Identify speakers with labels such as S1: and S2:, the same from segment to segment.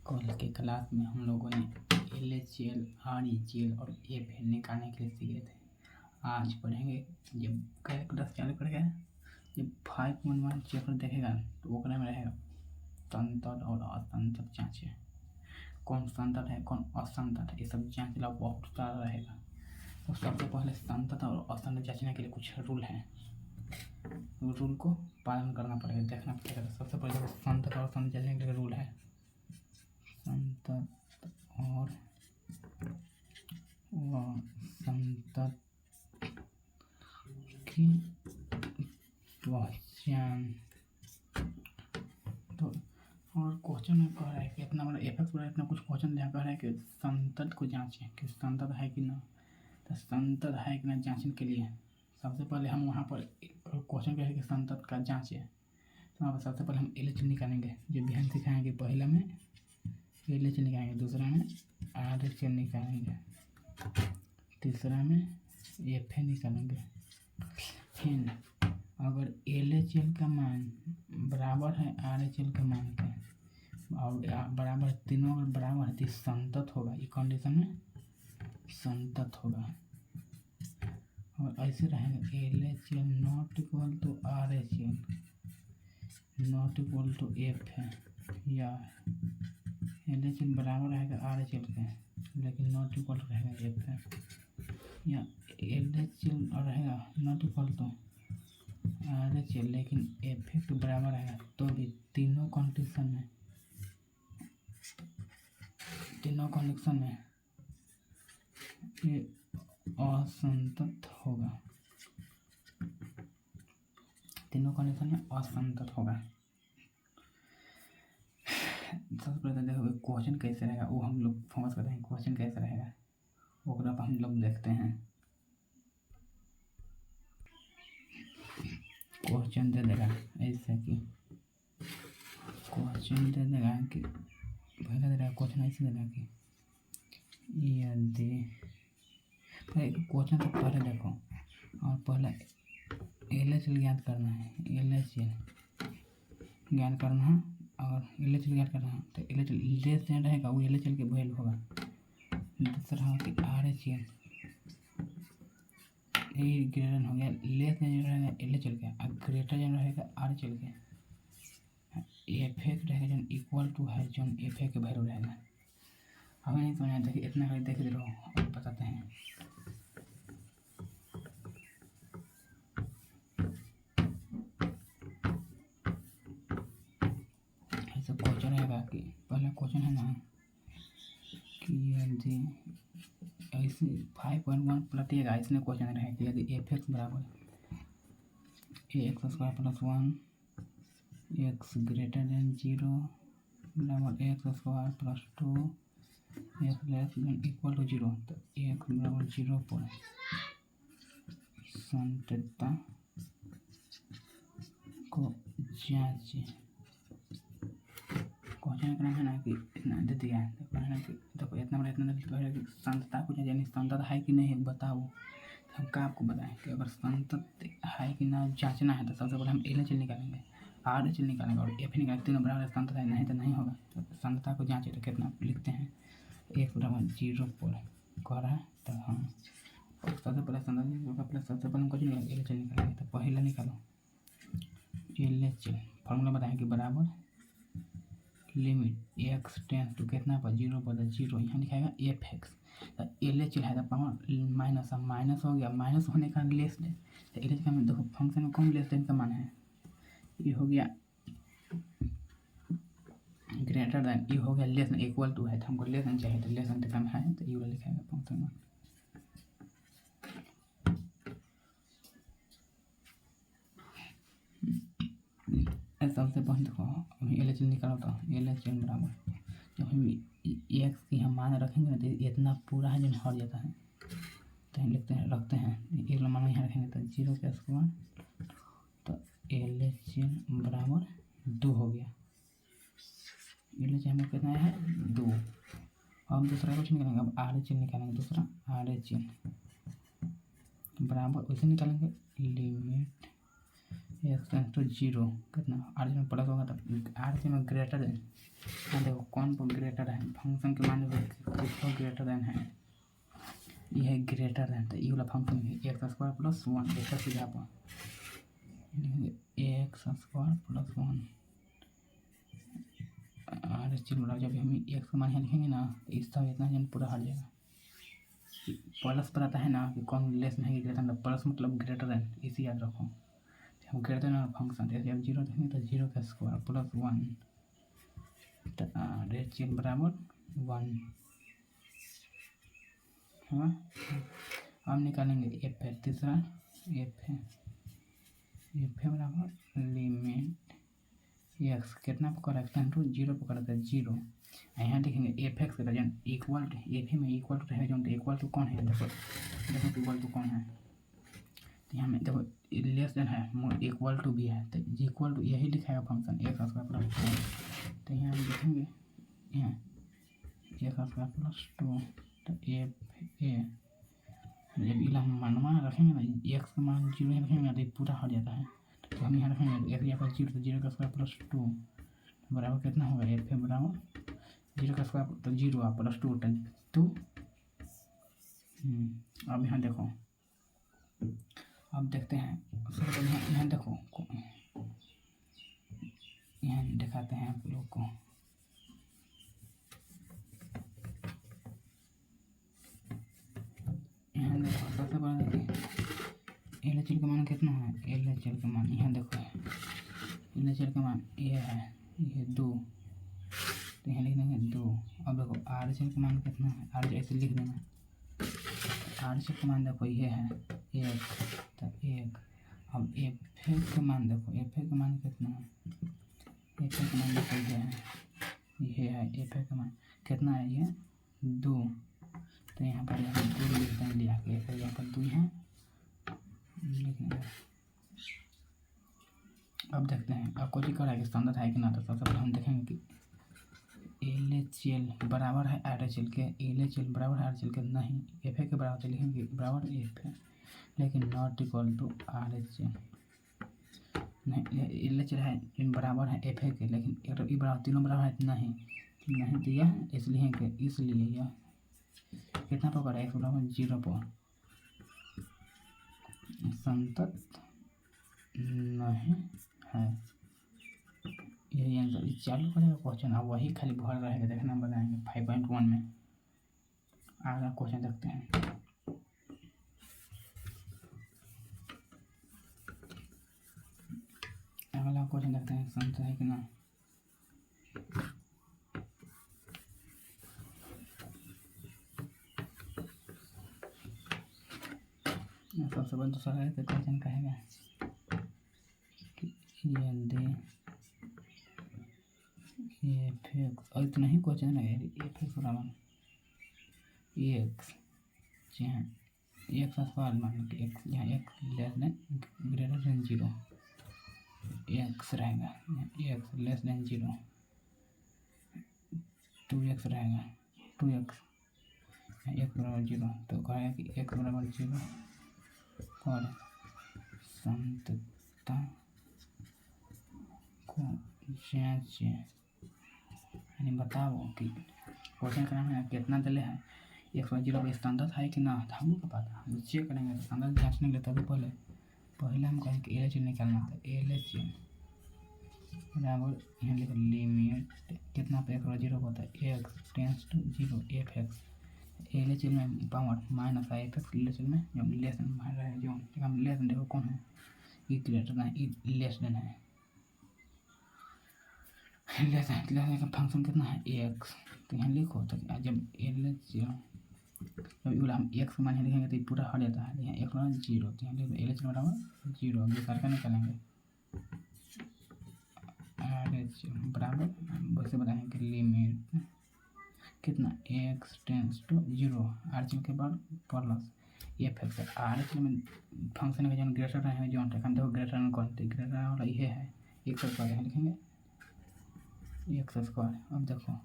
S1: कल के क्लास में हम लोगों ने LHCl, ReCl और F निकालने के लिए सीखे थे। आज पढ़ेंगे। जब क्लास चालू करेगा, जब 5.1 चैप्टर देखेगा तो वो में रहेगा संतर और असंतर जांचे। कौन संतर है, कौन असंतर है, ये सब जांच ला बहुत सारा रहेगा। तो सबसे पहले संतर और असंतर जांचने के लिए कुछ रूल हैं। रूल को पालन करना पड़ेगा, देखना पड़ेगा। सबसे पहले संतर और असंतर जांचने के लिए रूल है संतर और असंतर की पहचान। तो और क्वेश्चन में कह रहा है कि इतना बड़ा एफेक्ट पूरा इतना कुछ क्वेश्चन जहाँ कह रहा है कि संतर को जांचें कि संतर है कि ना। तो संतर है कि ना जांचने के लिए सबसे पहले हम वहाँ पर क्वेश्चन कह रहे हैं कि संतर का जांचें। तो वहाँ पर सबसे पहले हम LHCl निकालेंगे, जो भी हम सिखाएंगे। पहले में LHCl निकालेंगे, दूसरा में ReCl निकालेंगे, तीसरा में Fa निकालेंगे। फिर अगर LHCl का मान बराबर है ReCl के मान के और बराबर तीनों अगर बराबर है तो संतत होगा। ये कंडीशन में संतत होगा। और ऐसे रहेगा LHCl not equal to ReCl not equal to Fa, या LHCl बराबर रहेगा ReCl के लेकिन नॉट इक्वल रहेगा Fa, या LHCl रहेगा नॉट इक्वल टू ReCl लेकिन Fa के बराबर रहेगा। तो भी तीनों कंडीशन में ये असंतत होगा। तीनों कंडीशन में असंतत होगा। सबसे पहले देखो क्वेश्चन कैसे रहेगा, वो हम लोग फोकस करते हैं। क्वेश्चन कैसे रहेगा वो ग्राफ हम लोग देखते हैं। क्वेश्चन दे देगा ऐसे कि क्वेश्चन दे देगा कि पहले दे देगा क्वेश्चन ऐसे दे देगा कि यदि क्वेश्चन से पहले देखो और पहले LHCl ज्ञात करना है। LHCl ज्ञात करना है और LHCl ज्ञात करना है तो LHCl लेस देन रहेगा, वो LHCl के वैल्यू होगा। दूसरा हो कि ReCl ये ग्रेटर हो गया, लेस देन रहेगा LHCl के और ग्रेटर देन रहेगा ReCl के। Fa रहेगा जो इक्वल टू है जो Fa के वैल्यू रहेगा। हमें नहीं समझ आता कि इतना कर देख रहो और बताते हैं। ऐसा क्वेश्चन रहेगा कि पहला क्वेश्चन है ना कि यदि ऐसे 5.1 पलटिएगा, इसमें क्वेश्चन रहेगा कि यदि Fx बराबर ax square plus 1 x greater than 0 बराबर x square plus 2 x less than equal to 0, तो x बराबर 0 पर संततता को जांचें। क्वेश्चन का नाम है ना कि इतना दे दिया है तो कहना कि देखो इतना बड़ा इतना दे कि संततता को जांचें, यानी संतत है कि नहीं है बताओ। तो हम क्या आपको बताएं कि अगर संतत है कि ना जांचना है तो सबसे पहले हम LHCl निकालेंगे, ReCl निकालेंगे और Fa निकालेंगे। तीनों बराबर संतत है, नहीं तो नहीं होगा। तो संततता को जांचें तो कितना लिखते हैं x बराबर 0 पर कह रहा है। तो हम सबसे पहले सबसे पहले हम कुछ LHCl निकालेंगे। तो पहले निकालो LHCl, फॉर्मूला बताएं कि बराबर लिमिट x टेंस टू कितना पर 0 पर 0, यहाँ लिखाएगा Fx। तो LHCl है तो पावर माइनस, अब माइनस हो गया, माइनस होने का लेस देन। तो LHCl में देखो फंक्शन में कौन लेस देन का मान है, ये हो गया ग्रेटर देन, ये हो गया लेस देन, इक्वल टू है तो हमको लेस देन चाहिए तो लेस देन का है तो ये वाला लिखाएगा फंक्शन में। सबसे पहले देखो अभी LHCl निकालो तो LHCl बराबर जब हम x की हम मान रखेंगे ना तो इतना पूरा है जो हट जाता है तो हम लिखते हैं रखते हैं एक मान यहाँ रखेंगे तो 0 के स्क्वायर, तो LHCl बराबर 2 हो गया। LHCl हमें कितना है 2। अब दूसरा कुछ निकालेंगे, अब ReCl निकालेंगे। दूसरा ReCl बराबर वैसे निकालेंगे limit x tends to zero कितना आरजी में प्लस होगा तो आरजी में ग्रेटर देन। हाँ देखो कौन को ग्रेटर है, फंक्शन के मान किसको ग्रेटर देन है, ये है ग्रेटर देन। तो ये वाला फंक्शन है एक्स स्क्वायर प्लस वन, ऐसा सीधा आप एक्स स्क्वायर प्लस वन। और चलो जब हम एक्स का मान यहाँ लिखेंगे ना तो इसका इतना जन पूरा हट जाएगा। प्लस पर आता है ना कि कौन लेस नहीं ग्रेटर देन, प्लस मतलब ग्रेटर देन, इसी याद रखो। हम ग्रेटर देन फंक्शन जैसे अब जीरो देखेंगे तो जीरो का स्क्वायर प्लस वन रेशियो बराबर वन है। अब निकालेंगे एफ है तीसरा, एफ है बराबर लिमिट एक्स कितना पकड़ा एक्स टू जीरो पकड़ा था जीरो। यहाँ लिखेंगे एफ एक्स का जन इक्वल टू एफ में इक्वल टू रहेगा जो इक्वल टू कौन है, देखो इक्वल टू कौन है, तो यहाँ में देखो लेस देन है, इक्वल टू भी है, तो इक्वल टू यही लिखाएगा function x square plus two. तो यहाँ लिखेंगे यहाँ एक्स स्क्वायर प्लस टू, तो एफ ए जब इला मानवा रखेंगे ना एक्स का मान जीरो ही रखेंगे ना तो पूरा हो जाता है। तो हम यहाँ रखेंगे एक्स यहाँ पर जीरो, तो जीरो का स्क्वायर प्लस टू बराबर कितना होगा, एफ ए बराबर जीरो का स्क्वायर तो जीरो आ प्लस टू टू। अब यहाँ देखो, अब देखते हैं यहाँ देखो, यहाँ दिखाते हैं आप लोग को। यहाँ देखो सबसे पहले देखिए एल एच एल का मान कितना है, एल एच एल का मान यहाँ देखो एल एच एल का मान ये है, ये दो, तो यहाँ लिख देंगे दो। अब देखो आर एच एल का मान कितना है, आर ऐसे लिख देना, आर एच एल का मान देखो ये है एक, तो एक। अब एफ ए का मान देखो, एफ ए का मान कितना है, एफ ए का मान देखो ये है एफ ए का मान कितना है, ये दो। तो यहाँ पर दो लिखते हैं लिया के, फिर यहाँ पर दो है लिखेंगे। अब देखते हैं आपको जी कर है कि स्टैंडर्ड है कि ना। तो सबसे पहले हम देखेंगे कि एल एच एल बराबर है आर एच एल के, एल एच एल बराबर है आर एच एल के नहीं, एफ ए के बराबर तो लिखेंगे बराबर एफ है, लेकिन not equal to R H L नहीं, एल एच एल है बराबर है एफ ए के, लेकिन ये बराबर तीनों बराबर है नहीं तो यह इसलिए यह कितना पकड़ा एक्स बराबर जीरो पर संतत नहीं है, यही आंसर। चालू करेगा क्वेश्चन, अब वही खाली भर रहेगा, देखना बताएंगे 5.1 में। अगला क्वेश्चन देखते हैं। अगला क्वेश्चन देखते हैं संतत है कि ना। सबसे पहले दूसरा है तो क्वेश्चन कहेगा कि ये एक्स और इतना ही क्वेश्चन है, एक्स बराबर एक्स जहाँ एक्स स्क्वायर मान के एक्स यहाँ x less than greater than zero, x रहेगा x less than zero, 2x रहेगा 2x एक्स बराबर जीरो। तो कहेगा कि एक्स बराबर जीरो और संतता को जांचे, यानी बताओ कि क्वेश्चन का नाम है कितना दिले है एक्स बराबर जीरो पर स्टैंडर्ड है कि ना। तो हम लोग को पता हम चेक करेंगे, तो स्टैंडर्ड जांचने के लिए तभी पहले हम कहेंगे कि एल एच एल निकालना था, एल एच एल बराबर यहाँ लिखो लिमिट कितना पे एक्स बराबर जीरो होता है x tends to zero f x, L H L में पावर माइनस है f x, L H L में जो लेस देन रहा है, जो हम लेस देन देखो कौन है, ई ग्रेटर देन ई लेस देन है, लेस देन का फंक्शन कितना है एक्स। तो यहाँ लिखो, तो जब एल एच एल जब हम एक्स मान लिखेंगे तो पूरा हट जाता है, यहाँ एक्स बराबर जीरो, तो यहाँ लिखो एल एच एल बराबर जीरो। अब ये करके निकालेंगे आर एच बराबर वैसे बताएंगे कि लिमिट कितना x tends to zero, R H L के बाद plus f x, R H L में फंक्शन का जो ग्रेटर है जो देखो ग्रेटर कौन ग्रेटर वाला ये है एक्स स्क्वायर, यहाँ लिखेंगे एक्स स्क्वायर। अब देखो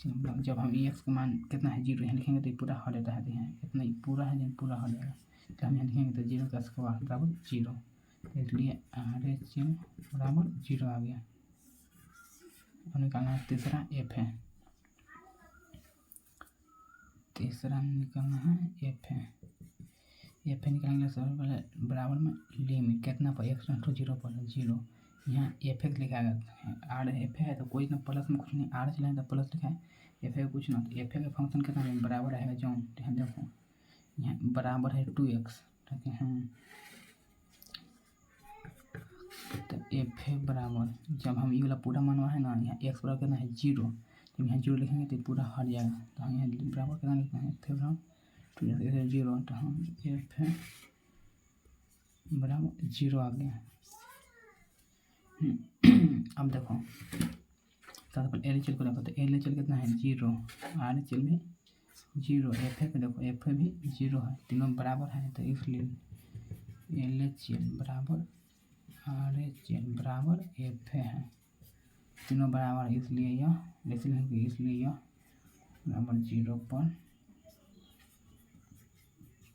S1: जब हम एक्स का मान कितना है जीरो यहाँ लिखेंगे तो पूरा हट जाता है, तो यहाँ कितना पूरा है जो पूरा हट जाएगा, तो हम यहाँ लिखेंगे तो जीरो का स्क्वायर बराबर जीरो, इसलिए RHL बराबर 0 आ गया। और निकालना है तीसरा एफ है, तीसरा निकालना है एफ है। एफ है निकालेंगे सबसे पहले बराबर में लिमिट कितना पर x → 0 पर 0। यहाँ एफ एक्स लिखा है, आर एफ है तो कोई ना प्लस में कुछ नहीं, आर चलाए तो प्लस लिखा है, एफ है कुछ ना, तो एफ है का फंक्शन कितना है बराबर रहेगा जो यहाँ देखो यहाँ बराबर है 2x, ठीक है। तो एफ है बराबर, जब हम ये वाला पूरा मानवा है ना, यहाँ एक्स बराबर कितना है 0, जब यहाँ 0 लिखेंगे तो पूरा हट जाएगा, तो हम यहाँ बराबर कितना लिखते हैं एफ है बराबर 2x 0, तो हम एफ है बराबर 0 आ गया। अब देखो सबसे पहले एल एच एल को देखो, तो एल एच एल कितना है 0, आर एच एल भी 0, एफ है को देखो एफ है भी 0 है, तीनों बराबर है, तो इसलिए एल एच एल बराबर आर एच एल बराबर एफ है, तीनों बराबर, इसलिए यह बराबर 0 पर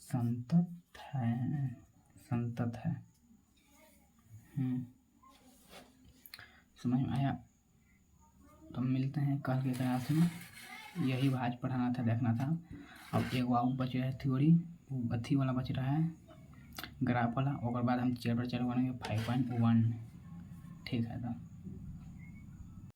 S1: संतत है। समझ में आया? तो मिलते हैं कल के क्लास में, यही भाज पढ़ाना था, देखना था। अब एक और बच रहा है थ्योरी, अथी वाला बच रहा है ग्राफ वाला, और बाद हम चैप्टर चालू करेंगे 5.1। ठीक है तो